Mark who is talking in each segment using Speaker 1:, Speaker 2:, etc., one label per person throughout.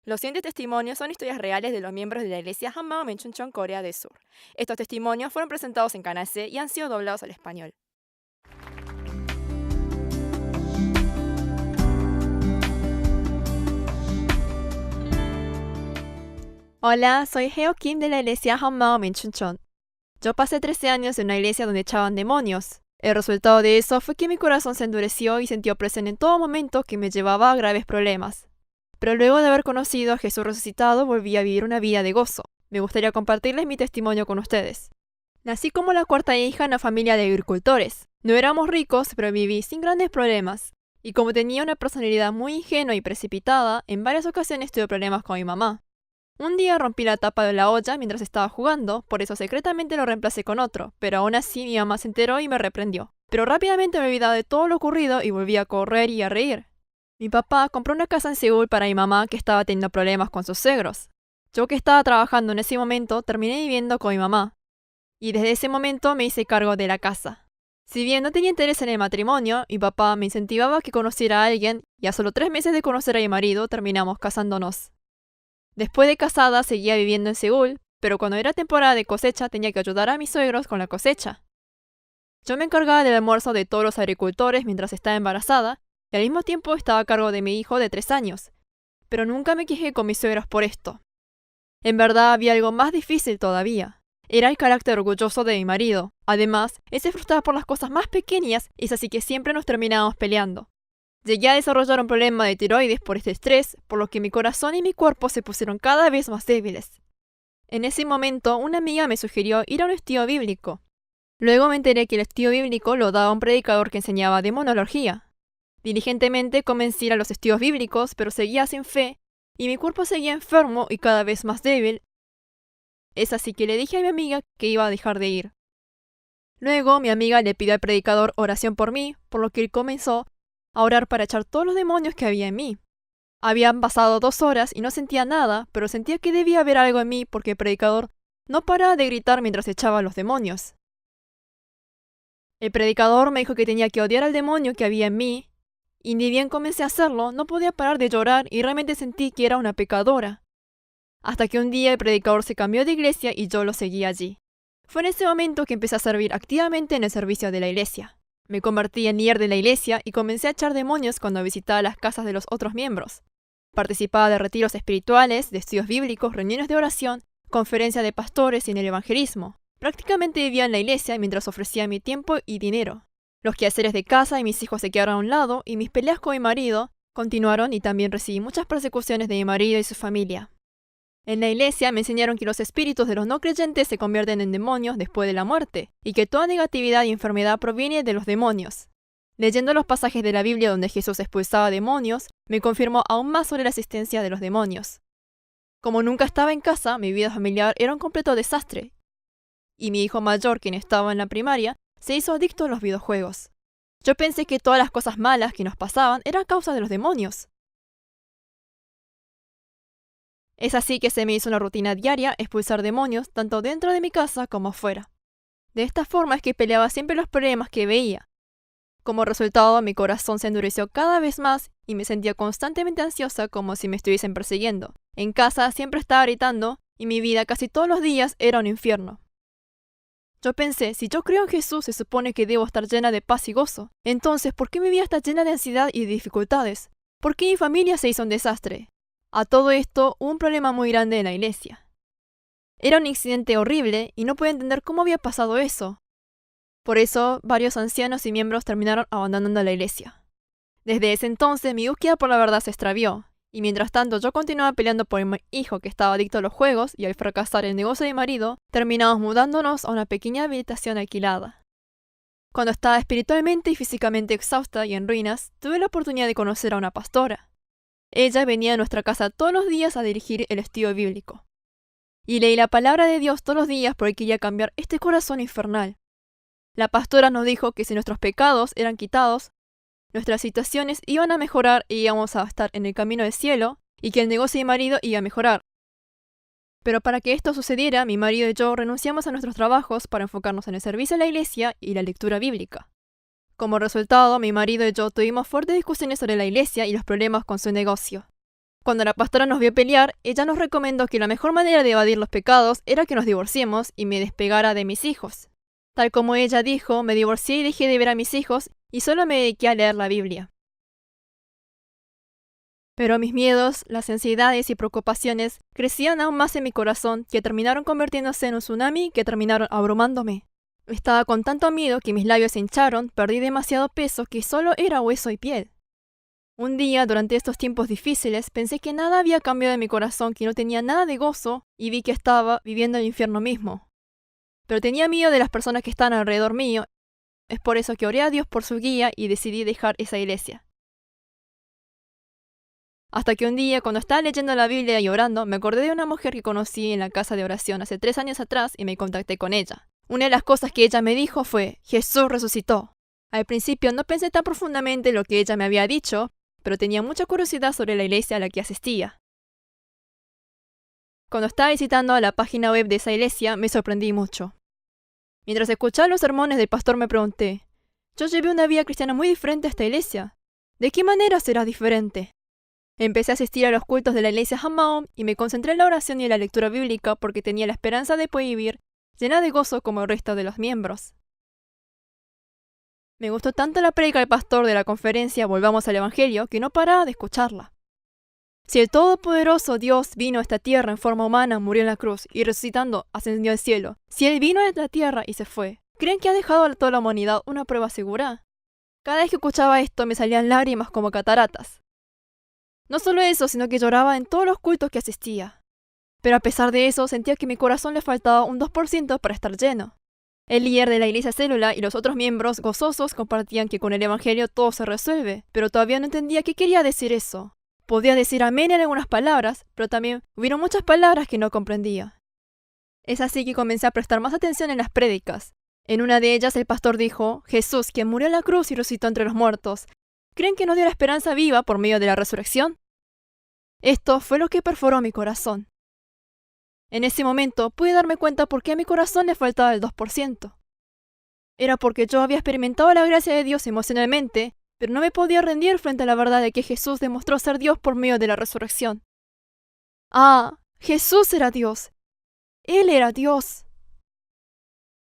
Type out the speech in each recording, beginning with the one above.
Speaker 1: Los siguientes testimonios son historias reales de los miembros de la iglesia Hanmao Menchuncheon, Corea del Sur. Estos testimonios fueron presentados en Canal C y han sido doblados al español. Hola, soy Heo Kim de la iglesia Hanmao Menchuncheon. Yo pasé 13 años en una iglesia donde echaban demonios. El resultado de eso fue que mi corazón se endureció y sentí opresión en todo momento que me llevaba a graves problemas. Pero luego de haber conocido a Jesús resucitado, volví a vivir una vida de gozo. Me gustaría compartirles mi testimonio con ustedes. Nací como la cuarta hija en una familia de agricultores. No éramos ricos, pero viví sin grandes problemas. Y como tenía una personalidad muy ingenua y precipitada, en varias ocasiones tuve problemas con mi mamá. Un día rompí la tapa de la olla mientras estaba jugando, por eso secretamente lo reemplacé con otro, pero aún así mi mamá se enteró y me reprendió. Pero rápidamente me olvidé de todo lo ocurrido y volví a correr y a reír. Mi papá compró una casa en Seúl para mi mamá que estaba teniendo problemas con sus suegros. Yo que estaba trabajando en ese momento terminé viviendo con mi mamá. Y desde ese momento me hice cargo de la casa. Si bien no tenía interés en el matrimonio, mi papá me incentivaba a que conociera a alguien y a solo 3 meses de conocer a mi marido terminamos casándonos. Después de casada seguía viviendo en Seúl, pero cuando era temporada de cosecha tenía que ayudar a mis suegros con la cosecha. Yo me encargaba del almuerzo de todos los agricultores mientras estaba embarazada y al mismo tiempo estaba a cargo de mi hijo de 3 años, pero nunca me quejé con mis suegros por esto. En verdad había algo más difícil todavía. Era el carácter orgulloso de mi marido. Además, él se frustraba por las cosas más pequeñas y es así que siempre nos terminábamos peleando. Llegué a desarrollar un problema de tiroides por este estrés, por lo que mi corazón y mi cuerpo se pusieron cada vez más débiles. En ese momento, una amiga me sugirió ir a un estudio bíblico. Luego me enteré que el estudio bíblico lo daba un predicador que enseñaba demonología. Diligentemente comencé a ir a los estudios bíblicos, pero seguía sin fe, y mi cuerpo seguía enfermo y cada vez más débil. Es así que le dije a mi amiga que iba a dejar de ir. Luego mi amiga le pidió al predicador oración por mí, por lo que él comenzó a orar para echar todos los demonios que había en mí. Habían pasado 2 horas y no sentía nada, pero sentía que debía haber algo en mí porque el predicador no paraba de gritar mientras echaba a los demonios. El predicador me dijo que tenía que odiar al demonio que había en mí, y ni bien comencé a hacerlo, no podía parar de llorar y realmente sentí que era una pecadora. Hasta que un día el predicador se cambió de iglesia y yo lo seguí allí. Fue en ese momento que empecé a servir activamente en el servicio de la iglesia. Me convertí en líder de la iglesia y comencé a echar demonios cuando visitaba las casas de los otros miembros. Participaba de retiros espirituales, de estudios bíblicos, reuniones de oración, conferencias de pastores y en el evangelismo. Prácticamente vivía en la iglesia mientras ofrecía mi tiempo y dinero. Los quehaceres de casa y mis hijos se quedaron a un lado y mis peleas con mi marido continuaron y también recibí muchas persecuciones de mi marido y su familia. En la iglesia me enseñaron que los espíritus de los no creyentes se convierten en demonios después de la muerte, y que toda negatividad y enfermedad proviene de los demonios. Leyendo los pasajes de la Biblia donde Jesús expulsaba demonios, me confirmó aún más sobre la existencia de los demonios. Como nunca estaba en casa, mi vida familiar era un completo desastre, y mi hijo mayor, quien estaba en la primaria, se hizo adicto a los videojuegos. Yo pensé que todas las cosas malas que nos pasaban eran a causa de los demonios. Es así que se me hizo una rutina diaria expulsar demonios tanto dentro de mi casa como afuera. De esta forma es que peleaba siempre los problemas que veía. Como resultado, mi corazón se endureció cada vez más y me sentía constantemente ansiosa como si me estuviesen persiguiendo. En casa siempre estaba gritando y mi vida casi todos los días era un infierno. Yo pensé, si yo creo en Jesús se supone que debo estar llena de paz y gozo. Entonces, ¿por qué mi vida está llena de ansiedad y de dificultades? ¿Por qué mi familia se hizo un desastre? A todo esto, hubo un problema muy grande en la iglesia. Era un incidente horrible y no podía entender cómo había pasado eso. Por eso, varios ancianos y miembros terminaron abandonando la iglesia. Desde ese entonces, mi búsqueda por la verdad se extravió, y mientras tanto yo continuaba peleando por mi hijo que estaba adicto a los juegos y al fracasar el negocio de mi marido, terminamos mudándonos a una pequeña habitación alquilada. Cuando estaba espiritualmente y físicamente exhausta y en ruinas, tuve la oportunidad de conocer a una pastora. Ella venía a nuestra casa todos los días a dirigir el estudio bíblico. Y leí la palabra de Dios todos los días porque quería cambiar este corazón infernal. La pastora nos dijo que si nuestros pecados eran quitados, nuestras situaciones iban a mejorar y íbamos a estar en el camino del cielo y que el negocio de mi marido iba a mejorar. Pero para que esto sucediera, mi marido y yo renunciamos a nuestros trabajos para enfocarnos en el servicio a la iglesia y la lectura bíblica. Como resultado, mi marido y yo tuvimos fuertes discusiones sobre la iglesia y los problemas con su negocio. Cuando la pastora nos vio pelear, ella nos recomendó que la mejor manera de evadir los pecados era que nos divorciemos y me despegara de mis hijos. Tal como ella dijo, me divorcié y dejé de ver a mis hijos y solo me dediqué a leer la Biblia. Pero mis miedos, las ansiedades y preocupaciones crecían aún más en mi corazón, que terminaron convirtiéndose en un tsunami que terminaron abrumándome. Estaba con tanto miedo que mis labios se hincharon, perdí demasiado peso que solo era hueso y piel. Un día, durante estos tiempos difíciles, pensé que nada había cambiado en mi corazón, que no tenía nada de gozo, y vi que estaba viviendo el infierno mismo. Pero tenía miedo de las personas que estaban alrededor mío. Es por eso que oré a Dios por su guía y decidí dejar esa iglesia. Hasta que un día, cuando estaba leyendo la Biblia y orando, me acordé de una mujer que conocí en la casa de oración hace 3 años atrás y me contacté con ella. Una de las cosas que ella me dijo fue: Jesús resucitó. Al principio no pensé tan profundamente en lo que ella me había dicho, pero tenía mucha curiosidad sobre la iglesia a la que asistía. Cuando estaba visitando la página web de esa iglesia, me sorprendí mucho. Mientras escuchaba los sermones del pastor me pregunté: yo llevé una vida cristiana muy diferente a esta iglesia. ¿De qué manera será diferente? Empecé a asistir a los cultos de la iglesia Hammaum y me concentré en la oración y en la lectura bíblica porque tenía la esperanza de poder vivir llena de gozo como el resto de los miembros. Me gustó tanto la prédica del pastor de la conferencia Volvamos al Evangelio que no paraba de escucharla. Si el Todopoderoso Dios vino a esta tierra en forma humana, murió en la cruz y resucitando ascendió al cielo, si Él vino a esta tierra y se fue, ¿creen que ha dejado a toda la humanidad una prueba segura? Cada vez que escuchaba esto me salían lágrimas como cataratas. No solo eso, sino que lloraba en todos los cultos que asistía. Pero a pesar de eso, sentía que a mi corazón le faltaba un 2% para estar lleno. El líder de la iglesia célula y los otros miembros gozosos compartían que con el Evangelio todo se resuelve, pero todavía no entendía qué quería decir eso. Podía decir amén en algunas palabras, pero también hubieron muchas palabras que no comprendía. Es así que comencé a prestar más atención en las prédicas. En una de ellas el pastor dijo: Jesús, quien murió en la cruz y resucitó entre los muertos, ¿creen que nos dio la esperanza viva por medio de la resurrección? Esto fue lo que perforó mi corazón. En ese momento pude darme cuenta por qué a mi corazón le faltaba el 2%. Era porque yo había experimentado la gracia de Dios emocionalmente, pero no me podía rendir frente a la verdad de que Jesús demostró ser Dios por medio de la resurrección. ¡Ah! Jesús era Dios. Él era Dios.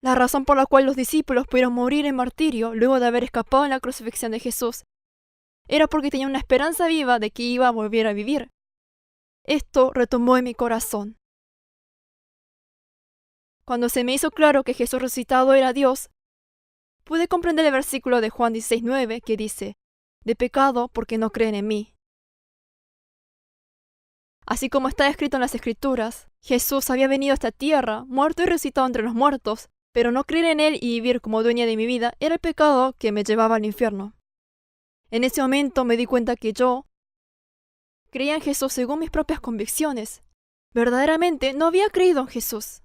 Speaker 1: La razón por la cual los discípulos pudieron morir en martirio luego de haber escapado en la crucifixión de Jesús era porque tenían una esperanza viva de que iba a volver a vivir. Esto retumbó en mi corazón. Cuando se me hizo claro que Jesús resucitado era Dios, pude comprender el versículo de Juan 16:9 que dice: de pecado porque no creen en mí. Así como está escrito en las Escrituras, Jesús había venido a esta tierra, muerto y resucitado entre los muertos, pero no creer en Él y vivir como dueña de mi vida era el pecado que me llevaba al infierno. En ese momento me di cuenta que yo creía en Jesús según mis propias convicciones. Verdaderamente no había creído en Jesús.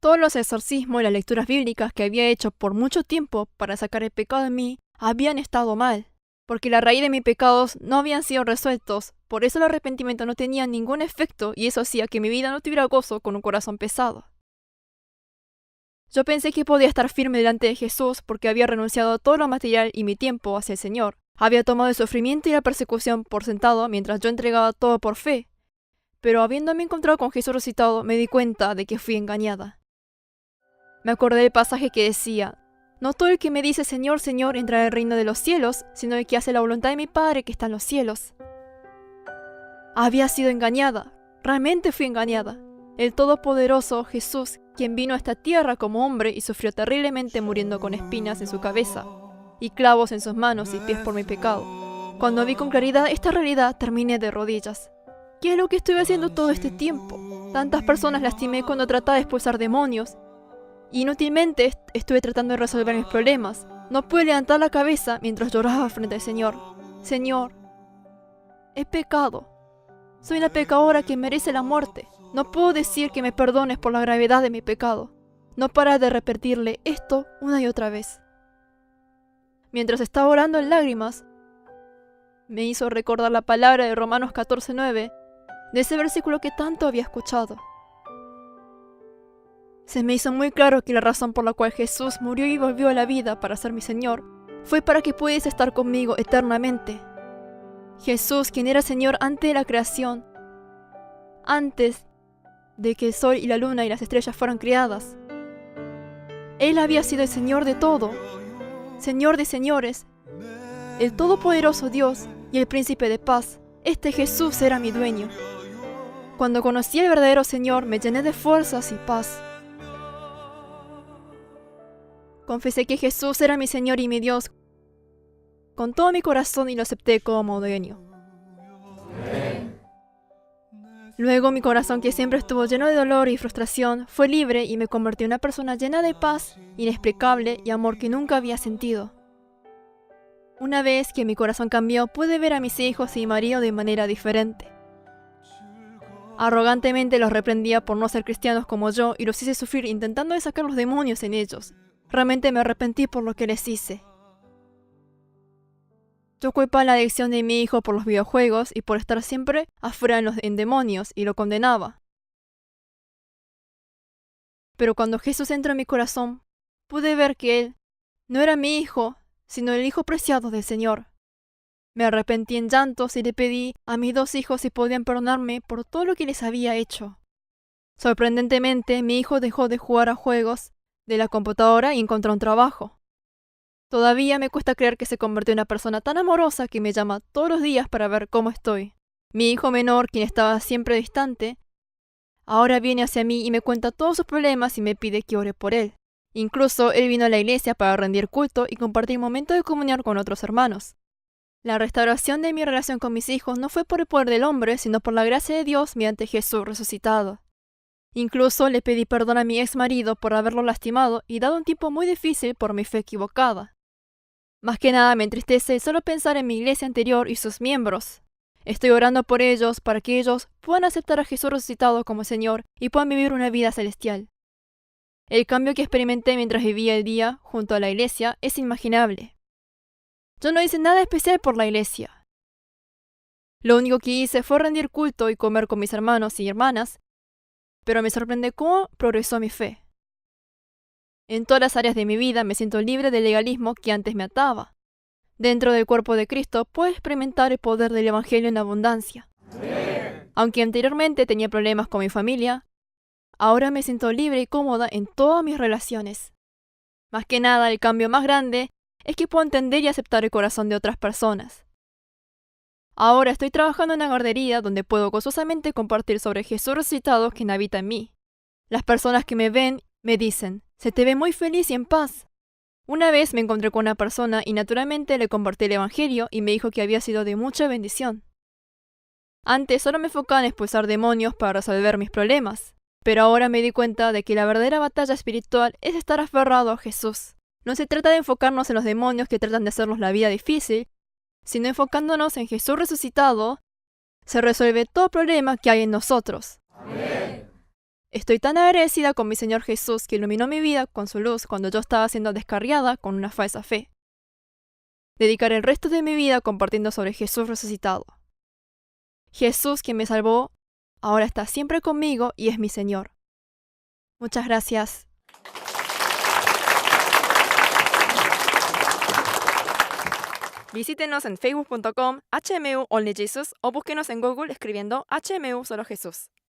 Speaker 1: Todos los exorcismos y las lecturas bíblicas que había hecho por mucho tiempo para sacar el pecado de mí habían estado mal, porque la raíz de mis pecados no habían sido resueltos, por eso el arrepentimiento no tenía ningún efecto y eso hacía que mi vida no tuviera gozo con un corazón pesado. Yo pensé que podía estar firme delante de Jesús porque había renunciado a todo lo material y mi tiempo hacia el Señor. Había tomado el sufrimiento y la persecución por sentado mientras yo entregaba todo por fe. Pero habiéndome encontrado con Jesús resucitado, me di cuenta de que fui engañada. Me acordé del pasaje que decía: no todo el que me dice Señor, Señor entrará al reino de los cielos, sino el que hace la voluntad de mi Padre que está en los cielos. Había sido engañada. Realmente fui engañada. El Todopoderoso Jesús, quien vino a esta tierra como hombre y sufrió terriblemente muriendo con espinas en su cabeza y clavos en sus manos y pies por mi pecado. Cuando vi con claridad esta realidad, terminé de rodillas. ¿Qué es lo que estuve haciendo todo este tiempo? Tantas personas lastimé cuando trataba de expulsar demonios. Inútilmente estuve tratando de resolver mis problemas. No pude levantar la cabeza mientras lloraba frente al Señor. Señor, he pecado. Soy una pecadora que merece la muerte. No puedo decir que me perdones por la gravedad de mi pecado. No parar de repetirle esto una y otra vez. Mientras estaba orando en lágrimas, me hizo recordar la palabra de Romanos 14:9, de ese versículo que tanto había escuchado. Se me hizo muy claro que la razón por la cual Jesús murió y volvió a la vida para ser mi Señor fue para que pudiese estar conmigo eternamente. Jesús, quien era Señor antes de la creación, antes de que el sol y la luna y las estrellas fueran creadas. Él había sido el Señor de todo, Señor de señores, el todopoderoso Dios y el príncipe de paz. Este Jesús era mi dueño. Cuando conocí al verdadero Señor, me llené de fuerzas y paz. Confesé que Jesús era mi Señor y mi Dios con todo mi corazón y lo acepté como dueño. Luego mi corazón, que siempre estuvo lleno de dolor y frustración, fue libre y me convertí en una persona llena de paz inexplicable y amor que nunca había sentido. Una vez que mi corazón cambió, pude ver a mis hijos y marido de manera diferente. Arrogantemente los reprendía por no ser cristianos como yo y los hice sufrir intentando sacar los demonios en ellos. Realmente me arrepentí por lo que les hice. Yo culpaba la adicción de mi hijo por los videojuegos y por estar siempre afuera en demonios y lo condenaba. Pero cuando Jesús entró en mi corazón, pude ver que Él no era mi hijo, sino el hijo preciado del Señor. Me arrepentí en llantos y le pedí a mis 2 hijos si podían perdonarme por todo lo que les había hecho. Sorprendentemente, mi hijo dejó de jugar a juegos de la computadora y encontró un trabajo. Todavía me cuesta creer que se convirtió en una persona tan amorosa que me llama todos los días para ver cómo estoy. Mi hijo menor, quien estaba siempre distante, ahora viene hacia mí y me cuenta todos sus problemas y me pide que ore por él. Incluso él vino a la iglesia para rendir culto y compartir momentos de comunión con otros hermanos. La restauración de mi relación con mis hijos no fue por el poder del hombre, sino por la gracia de Dios mediante Jesús resucitado. Incluso le pedí perdón a mi ex marido por haberlo lastimado y dado un tiempo muy difícil por mi fe equivocada. Más que nada me entristece solo pensar en mi iglesia anterior y sus miembros. Estoy orando por ellos para que ellos puedan aceptar a Jesús resucitado como Señor y puedan vivir una vida celestial. El cambio que experimenté mientras vivía el día junto a la iglesia es inimaginable. Yo no hice nada especial por la iglesia. Lo único que hice fue rendir culto y comer con mis hermanos y hermanas, pero me sorprende cómo progresó mi fe. En todas las áreas de mi vida me siento libre del legalismo que antes me ataba. Dentro del cuerpo de Cristo puedo experimentar el poder del Evangelio en abundancia. Aunque anteriormente tenía problemas con mi familia, ahora me siento libre y cómoda en todas mis relaciones. Más que nada, el cambio más grande es que puedo entender y aceptar el corazón de otras personas. Ahora estoy trabajando en una guardería donde puedo gozosamente compartir sobre Jesús resucitado quien habita en mí. Las personas que me ven me dicen: se te ve muy feliz y en paz. Una vez me encontré con una persona y naturalmente le compartí el Evangelio y me dijo que había sido de mucha bendición. Antes solo me enfocaba en expulsar demonios para resolver mis problemas, pero ahora me di cuenta de que la verdadera batalla espiritual es estar aferrado a Jesús. No se trata de enfocarnos en los demonios que tratan de hacernos la vida difícil, sino enfocándonos en Jesús resucitado, se resuelve todo problema que hay en nosotros. Amén. Estoy tan agradecida con mi Señor Jesús que iluminó mi vida con su luz cuando yo estaba siendo descarriada con una falsa fe. Dedicaré el resto de mi vida compartiendo sobre Jesús resucitado. Jesús, quien me salvó, ahora está siempre conmigo y es mi Señor. Muchas gracias. Visítenos en facebook.com HMU Only Jesus o búsquenos en Google escribiendo HMU Solo Jesús.